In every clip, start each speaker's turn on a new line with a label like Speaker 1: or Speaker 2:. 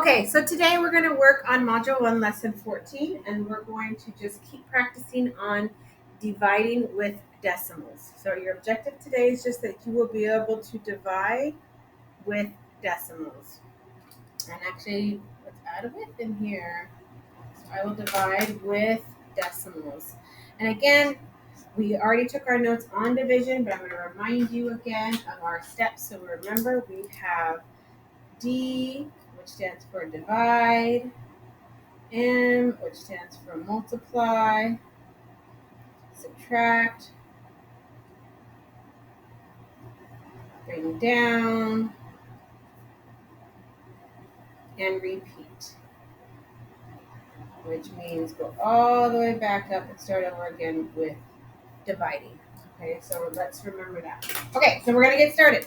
Speaker 1: Okay, so today we're going to work on Module 1, Lesson 14, and we're going to just keep practicing on dividing with decimals. So your objective today is just that you will be able to divide with decimals. And actually, let's add a width in here. So I will divide with decimals. And again, we already took our notes on division, but I'm going to remind you again of our steps. So remember, we have D, which stands for divide, M, which stands for multiply, subtract, bring down, and repeat, which means go all the way back up and start over again with dividing. Okay, so let's remember that. Okay, so we're going to get started.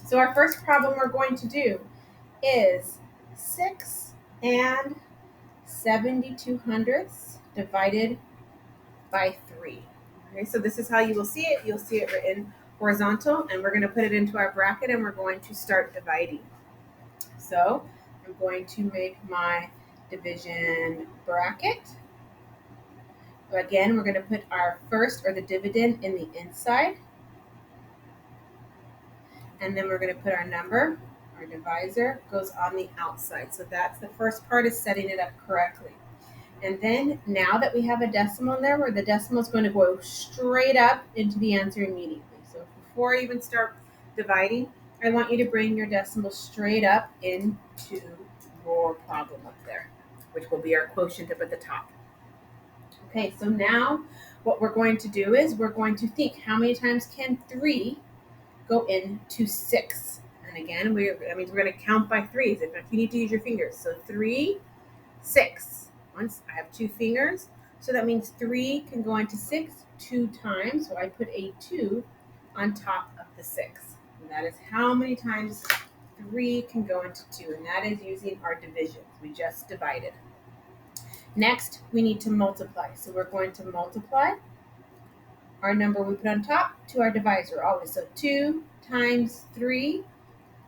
Speaker 1: So our first problem we're going to do is 6 and 72 hundredths divided by 3. Okay, so this is how you will see it. You'll see it written horizontal, and we're going to put it into our bracket, and we're going to start dividing. So I'm going to make my division bracket. Again, we're going to put our first, or the dividend, in the inside. And then we're going to put our number, our divisor, goes on the outside. So that's the first part, is setting it up correctly. And then now that we have a decimal in there, where the decimal is going to go straight up into the answer immediately. So before I even start dividing, I want you to bring your decimal straight up into your problem up there, which will be our quotient up at the top. Okay, so now what we're going to do is we're going to think, how many times can 3 go into 6? And again, that means we're going to count by threes. If you need to use your fingers. So 3, 6. Once I have 2 fingers, so that means 3 can go into 6 2 times. So I put a 2 on top of the 6. And that is how many times 3 can go into 2. And that is using our divisions. We just divided. Next, we need to multiply. So we're going to multiply our number we put on top to our divisor always. So 2 times 3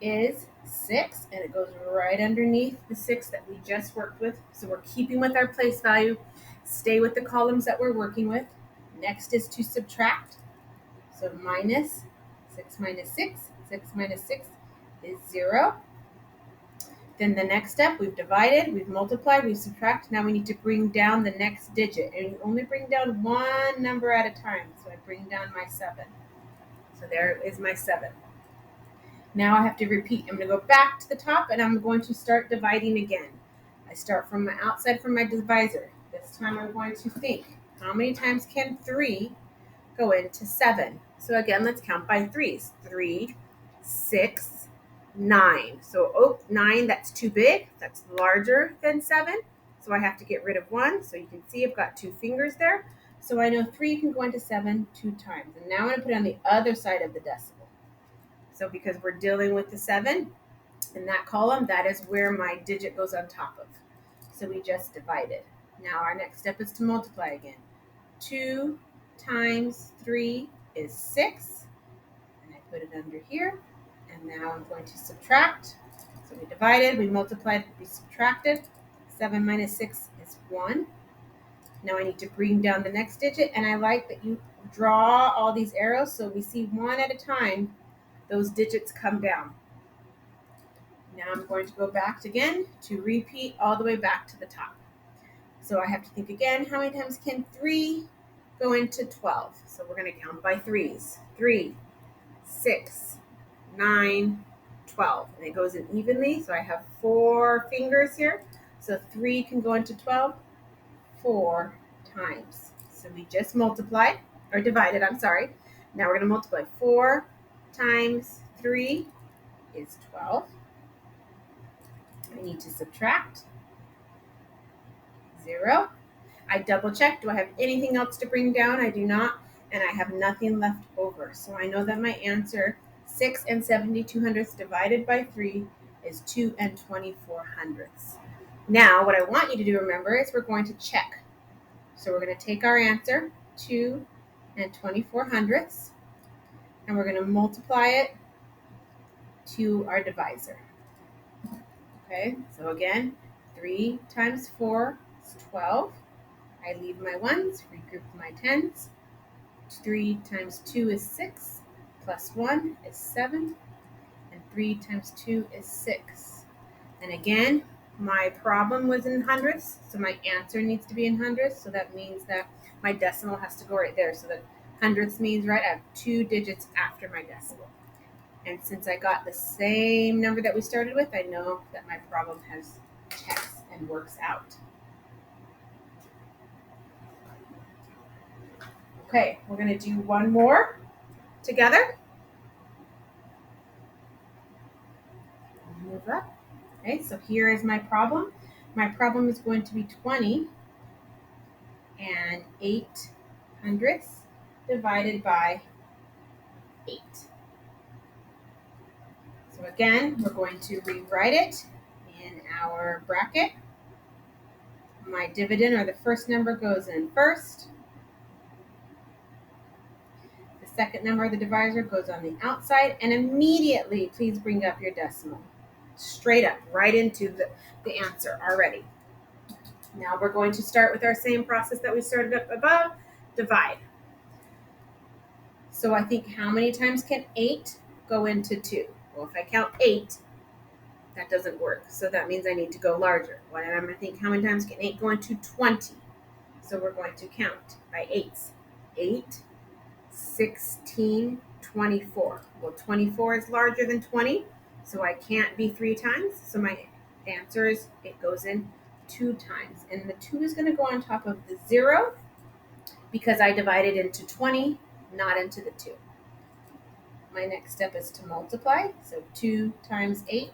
Speaker 1: is 6, and it goes right underneath the 6 that we just worked with. So we're keeping with our place value. Stay with the columns that we're working with. Next is to subtract. So minus 6 minus 6. 6 minus 6 is 0. Then the next step, we've divided, we've multiplied, we've subtracted. Now we need to bring down the next digit. And you only bring down one number at a time. So I bring down my 7. So there is my 7. Now I have to repeat. I'm going to go back to the top, and I'm going to start dividing again. I start from my outside from my divisor. This time I'm going to think, how many times can 3 go into 7? So again, let's count by threes. 3, 6, 9. So 9, that's too big. That's larger than 7. So I have to get rid of 1. So you can see I've got 2 fingers there. So I know 3 can go into 7 2 times. And now I'm going to put it on the other side of the decimal. So because we're dealing with the 7 in that column, that is where my digit goes on top of. So we just divided. Now our next step is to multiply again. 2 times 3 is 6. And I put it under here. And now I'm going to subtract. So we divided, we multiplied, we subtracted. 7 minus 6 is 1. Now I need to bring down the next digit. And I like that you draw all these arrows so we see one at a time. Those digits come down. Now I'm going to go back again to repeat all the way back to the top. So I have to think again, how many times can 3 go into 12? So we're going to count by threes. 3, 6, 9, 12. And it goes in evenly. So I have 4 fingers here. So 3 can go into 12 4 times. So we just multiplied, or divided, I'm sorry. Now we're going to multiply. 4 times 3 is 12. I need to subtract 0. I double check. Do I have anything else to bring down? I do not. And I have nothing left over. So I know that my answer, 6 and 72 hundredths divided by 3, is 2 and 24 hundredths. Now, what I want you to do, remember, is we're going to check. So we're going to take our answer, 2 and 24 hundredths, and we're going to multiply it to our divisor. Okay, so again, 3 times 4 is 12. I leave my ones, regroup my tens. 3 times 2 is 6, plus 1 is 7, and 3 times 2 is 6. And again, my problem was in hundredths, so my answer needs to be in hundredths, so that means that my decimal has to go right there. So that hundredths means, right, I have 2 digits after my decimal. And since I got the same number that we started with, I know that my problem has checks and works out. Okay, we're going to do one more together. Move up. Okay, so here is my problem. My problem is going to be 20 and 8 hundredths divided by 8. So again, we're going to rewrite it in our bracket. My dividend, or the first number, goes in first. The second number of the divisor goes on the outside, and immediately please bring up your decimal. Straight up, right into the answer already. Now we're going to start with our same process that we started up above, divide. So I think, how many times can 8 go into 2? Well, if I count 8, that doesn't work. So that means I need to go larger. Well, I'm going to think, how many times can 8 go into 20? So we're going to count by 8s. 8, 16, 24. Well, 24 is larger than 20, so I can't be 3 times. So my answer is, it goes in 2 times. And the 2 is going to go on top of the 0 because I divided into 20, not into the 2. My next step is to multiply. So 2 times 8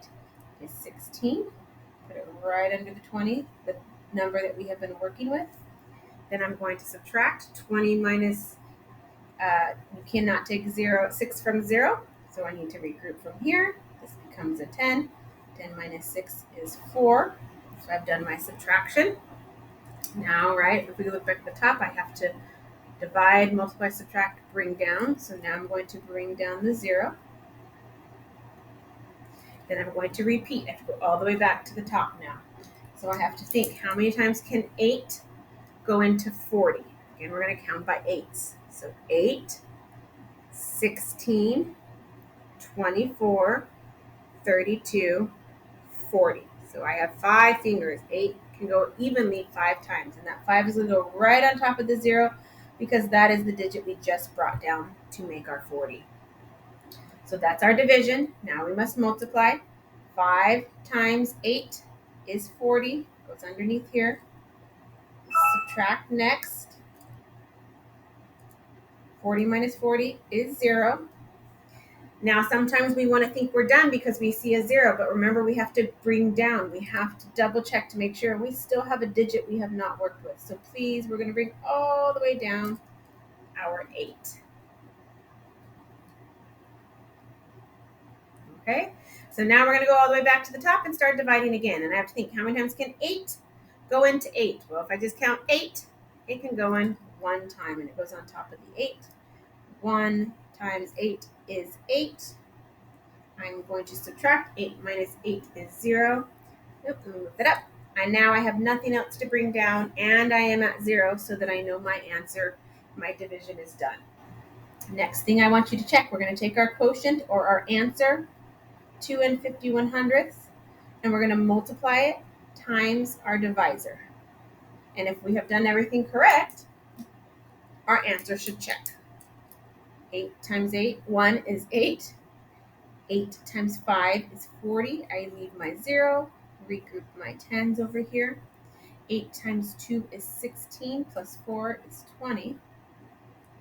Speaker 1: is 16. Put it right under the 20, the number that we have been working with. Then I'm going to subtract 20 minus, you cannot take 6 from 0, so I need to regroup from here. This becomes a 10. 10 minus 6 is 4. So I've done my subtraction. Now, right, if we look back at the top, I have to divide, multiply, subtract, bring down. So now I'm going to bring down the 0. Then I'm going to repeat. I have to go all the way back to the top now. So I have to think, how many times can 8 go into 40? Again, we're going to count by 8s. So 8, 16, 24, 32, 40. So I have 5 fingers. 8 can go evenly 5 times. And that 5 is going to go right on top of the 0 because that is the digit we just brought down to make our 40. So that's our division. Now we must multiply. 5 times 8 is 40. Goes underneath here. Subtract next. 40 minus 40 is 0. Now, sometimes we want to think we're done because we see a 0, but remember, we have to bring down. We have to double check to make sure we still have a digit we have not worked with. So please, we're going to bring all the way down our 8. Okay, so now we're going to go all the way back to the top and start dividing again. And I have to think, how many times can 8 go into 8? Well, if I just count 8, it can go in 1 time, and it goes on top of the 8. 1 times 8 is 8. I'm going to subtract. 8 minus 8 is 0. Let me move that up. And now I have nothing else to bring down, and I am at 0, so that I know my answer, my division is done. Next thing I want you to check, we're going to take our quotient, or our answer, 2 and 51 hundredths, and we're going to multiply it times our divisor. And if we have done everything correct, our answer should check. 8 times 8, 1 is 8. 8 times 5 is 40. I leave my 0, regroup my tens over here. 8 times 2 is 16, plus 4 is 20.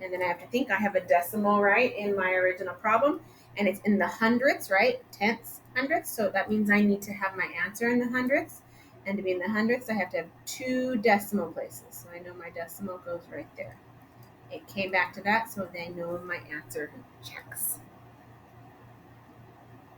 Speaker 1: And then I have to think, I have a decimal, right, in my original problem, and it's in the hundredths, right, tenths, hundredths, so that means I need to have my answer in the hundredths, and to be in the hundredths, I have to have 2 decimal places, so I know my decimal goes right there. It came back to that, so they know my answer checks.